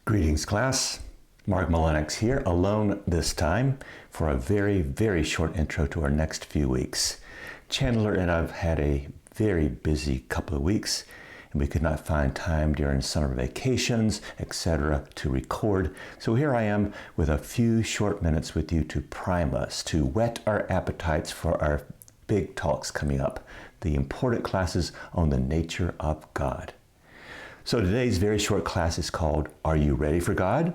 Greetings, class. Mark Mullenix here, alone this time, for a very, very short intro to our next few weeks. Chandler and I have had a very busy couple of weeks, and we could not find time during summer vacations, etc., to record. So here I am with a few short minutes with you to prime us, to whet our appetites for our big talks coming up, the important classes on the nature of God. So today's very short class is called, Are You Ready for God?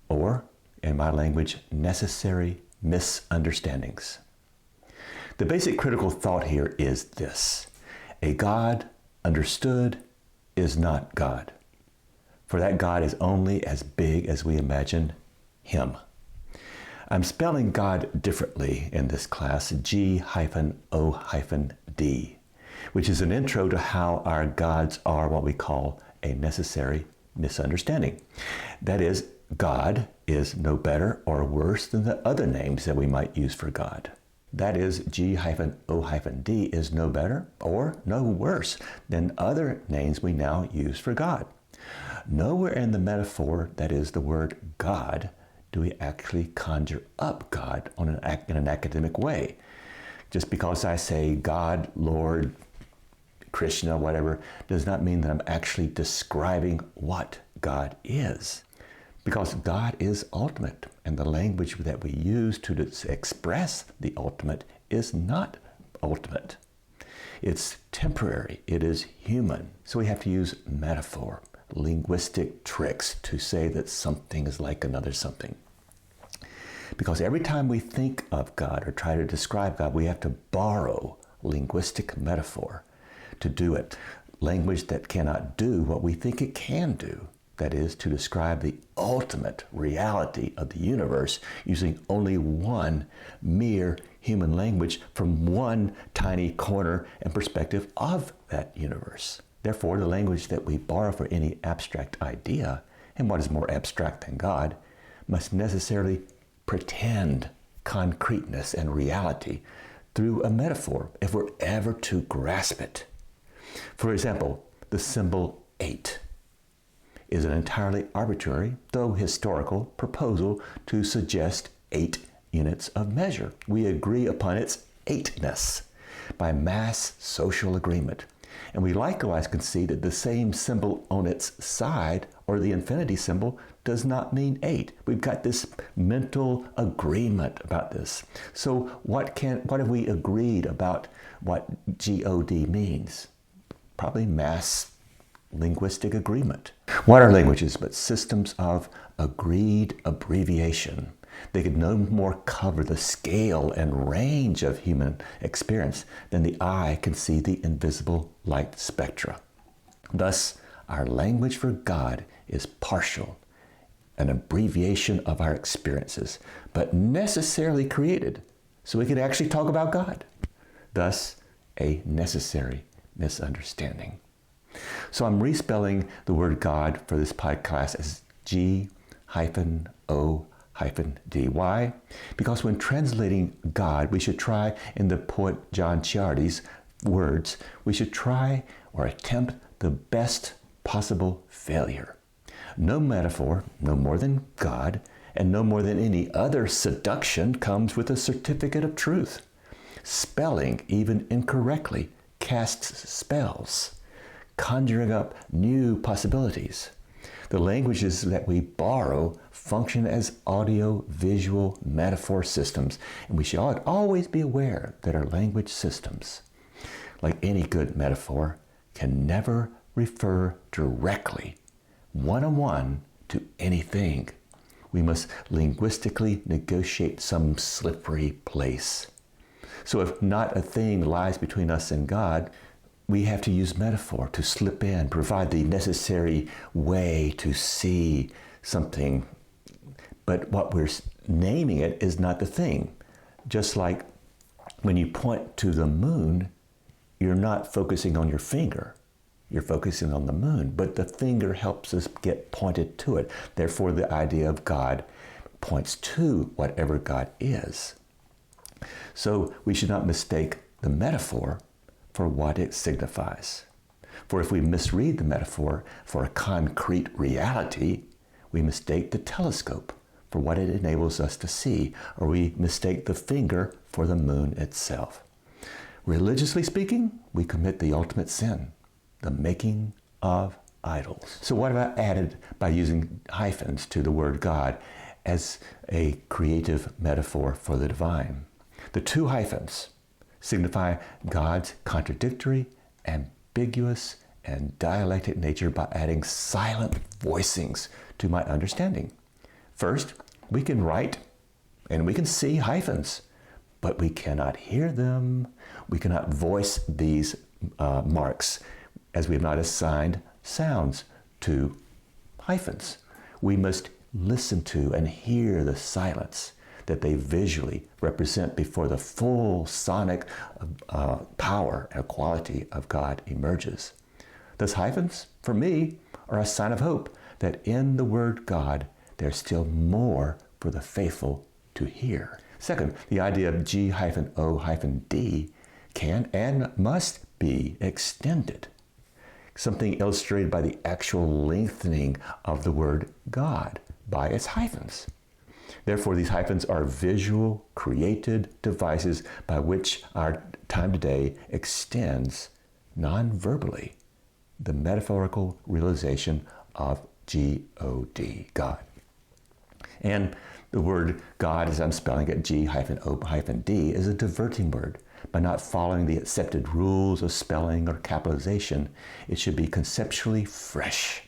Or, in my language, Necessary Misunderstandings. The basic critical thought here is this: a God understood is not God, for that God is only as big as we imagine Him. I'm spelling God differently in this class, G-O-D, which is an intro to how our gods are what we call a necessary misunderstanding. That is, God is no better or worse than the other names that we might use for God. That is, G-O-D is no better or no worse than other names we now use for God. Nowhere in the metaphor, that is the word God, do we actually conjure up God in an academic way. Just because I say God, Lord, Krishna, whatever, does not mean that I'm actually describing what God is. Because God is ultimate, and the language that we use to express the ultimate is not ultimate. It's temporary, it is human. So we have to use metaphor, linguistic tricks to say that something is like another something. Because every time we think of God or try to describe God, we have to borrow linguistic metaphor to do it. Language that cannot do what we think it can do. That is, to describe the ultimate reality of the universe using only one mere human language from one tiny corner and perspective of that universe. Therefore, the language that we borrow for any abstract idea, and what is more abstract than God, must necessarily pretend concreteness and reality through a metaphor if we're ever to grasp it. For example, the symbol 8 is an entirely arbitrary, though historical, proposal to suggest 8 units of measure. We agree upon its 8ness by mass social agreement. And we likewise concede that the same symbol on its side, or the infinity symbol, does not mean 8. We've got this mental agreement about this. So what have we agreed about what G-O-D means? Probably mass linguistic agreement. What are languages but systems of agreed abbreviation? They could no more cover the scale and range of human experience than the eye can see the invisible light spectra. Thus, our language for God is partial, an abbreviation of our experiences, but necessarily created so we could actually talk about God. Thus, a necessary misunderstanding. So I'm respelling the word God for this podcast as G-O-D. Why? Because when translating God, we should try, in the poet John Ciardi's words, we should try or attempt the best possible failure. No metaphor, no more than God, and no more than any other seduction comes with a certificate of truth. Spelling, even incorrectly, casts spells, conjuring up new possibilities. The languages that we borrow function as audio-visual metaphor systems, and we should always be aware that our language systems, like any good metaphor, can never refer directly, one-on-one, to anything. We must linguistically negotiate some slippery place. So if not a thing lies between us and God, we have to use metaphor to slip in, provide the necessary way to see something. But what we're naming it is not the thing. Just like when you point to the moon, you're not focusing on your finger. You're focusing on the moon, but the finger helps us get pointed to it. Therefore, the idea of God points to whatever God is. So we should not mistake the metaphor for what it signifies. For if we misread the metaphor for a concrete reality, we mistake the telescope for what it enables us to see, or we mistake the finger for the moon itself. Religiously speaking, we commit the ultimate sin, the making of idols. So what have I added by using hyphens to the word God as a creative metaphor for the divine? The two hyphens signify God's contradictory, ambiguous, and dialectic nature by adding silent voicings to my understanding. First, we can write and we can see hyphens, but we cannot hear them. We cannot voice these marks as we have not assigned sounds to hyphens. We must listen to and hear the silence that they visually represent before the full sonic power and quality of God emerges. Those hyphens, for me, are a sign of hope that in the word God, there's still more for the faithful to hear. Second, the idea of G-O-D can and must be extended, something illustrated by the actual lengthening of the word God by its hyphens. Therefore, these hyphens are visual, created devices by which our time today extends non-verbally the metaphorical realization of G-O-D, God. And the word God, as I'm spelling it, G-O-D, is a diverting word. By not following the accepted rules of spelling or capitalization, it should be conceptually fresh.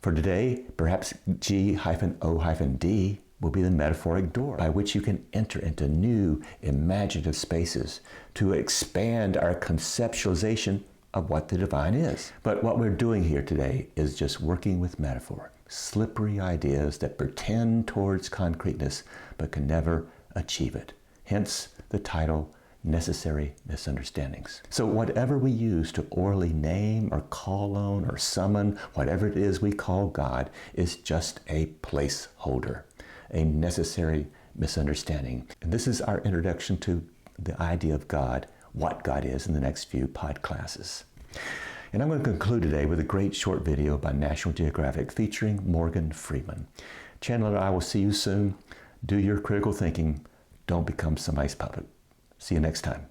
For today, perhaps G-O-D will be the metaphoric door by which you can enter into new imaginative spaces to expand our conceptualization of what the divine is. But what we're doing here today is just working with metaphor, slippery ideas that pretend towards concreteness but can never achieve it. Hence the title, Necessary Misunderstandings. So whatever we use to orally name or call on or summon whatever it is we call God is just a placeholder, a necessary misunderstanding. And this is our introduction to the idea of God, what God is, in the next few pod classes. And I'm going to conclude today with a great short video by National Geographic featuring Morgan Freeman. Chandler and I will see you soon. Do your critical thinking. Don't become somebody's puppet. See you next time.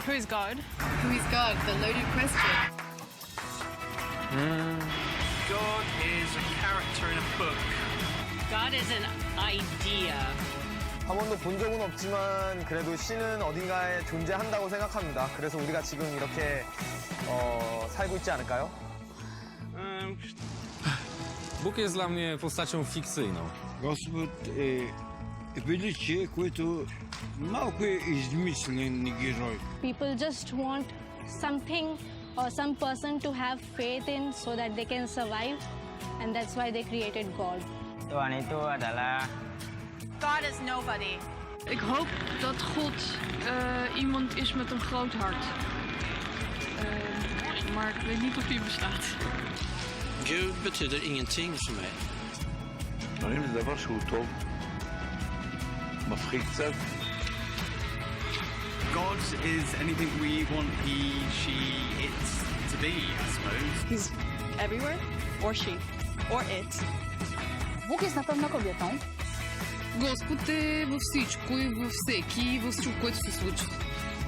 Who is God? Who is God? The loaded question. God is a character in a book. God is an idea. 한 번도 본 적은 없지만 그래도 신은 어딘가에 존재한다고 생각합니다. 그래서 우리가 지금 이렇게 살고 있지 않을까요? Bóg jest dla mnie postacią fikcyjną. Господ е величие, което малко е измислен герой. People just want something or some person to have faith in so that they can survive, and that's why they created God. Tuhan itu adalah God is nobody. Ik hoop dat God iemand is met een groot hart. Maar ik weet niet of die bestaat. Gud betyder ingenting för mig. האם זה דבר שהוא טוב? מפחיד קצת? God is anything we want he, she, it to be, I suppose. He's everywhere, or she, or it. Bóg jest na pewno kobietą. Gospod е във всичко и във всеки, във всичко, което се случва.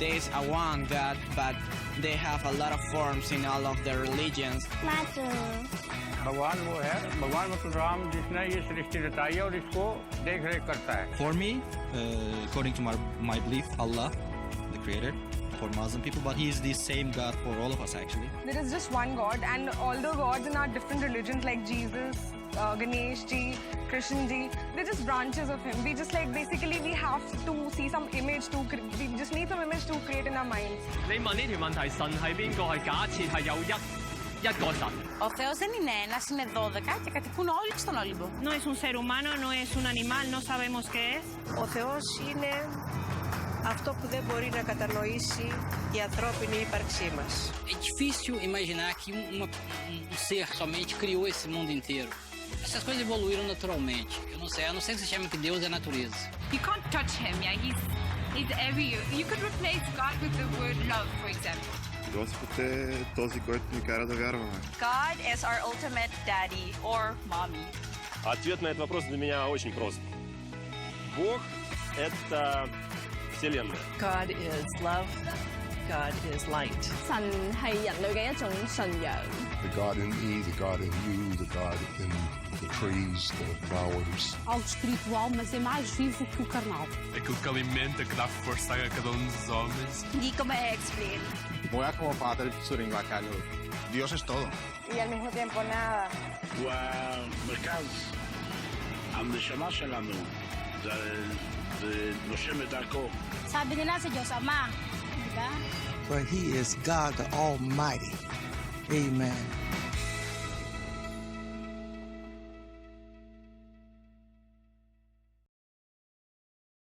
there is a one God, but they have a lot of forms in all of their religions. भगवान वो है, भगवान मतलब राम जिसने ये सृष्टि रचाई है और इसको देख रेख करता है. For me, according to my belief, Allah, the creator, for Muslim people, but he is the same God for all of us actually. There is just one God, and all the gods in our different religions like Jesus, Ganesh ji, Krishna ji, they're just branches of him. We just like basically we have to see some image to, we just need some image to create in our minds. 你問呢條問題，神係邊個？係假設係有一個神。Ο Θεός δεν είναι ένας, είναι 12 και κατοικούν όλοι στον Όλυμπο. No es un ser humano, no es un animal, no sabemos qué es. Ο Θεός είναι αυτό που δεν μπορεί να κατανοήσει η ανθρώπινη ύπαρξή μας. É difícil imaginar que um ser somente criou esse mundo inteiro. Essas coisas evoluíram naturalmente. Eu não sei, a não ser que você chame que Deus é a natureza. You can't touch him, yeah, It's everywhere. You could replace God with the word love, for example. Господ е този, който ни кара да вярваме. God is our ultimate daddy or mommy. Ответ на этот вопрос для меня очень прост. Бог – это Вселенная. God is love. God is light. 神係人類嘅一種信仰。The God in me, the God in you, the God in the trees, the flowers. Algo espiritual, mas é mais vivo que o carnal. Aquilo que alimenta, que dá força a cada dos homens. Hindi ko ma-explain. Mula como padre suring wakalo. Dios es todo. Y al mismo tiempo nada. והמרכז, הנשמה שלנו, זה נושם את דרכו. Sabi nila si Diyos Ama, di ba? But he is God the Almighty. Amen.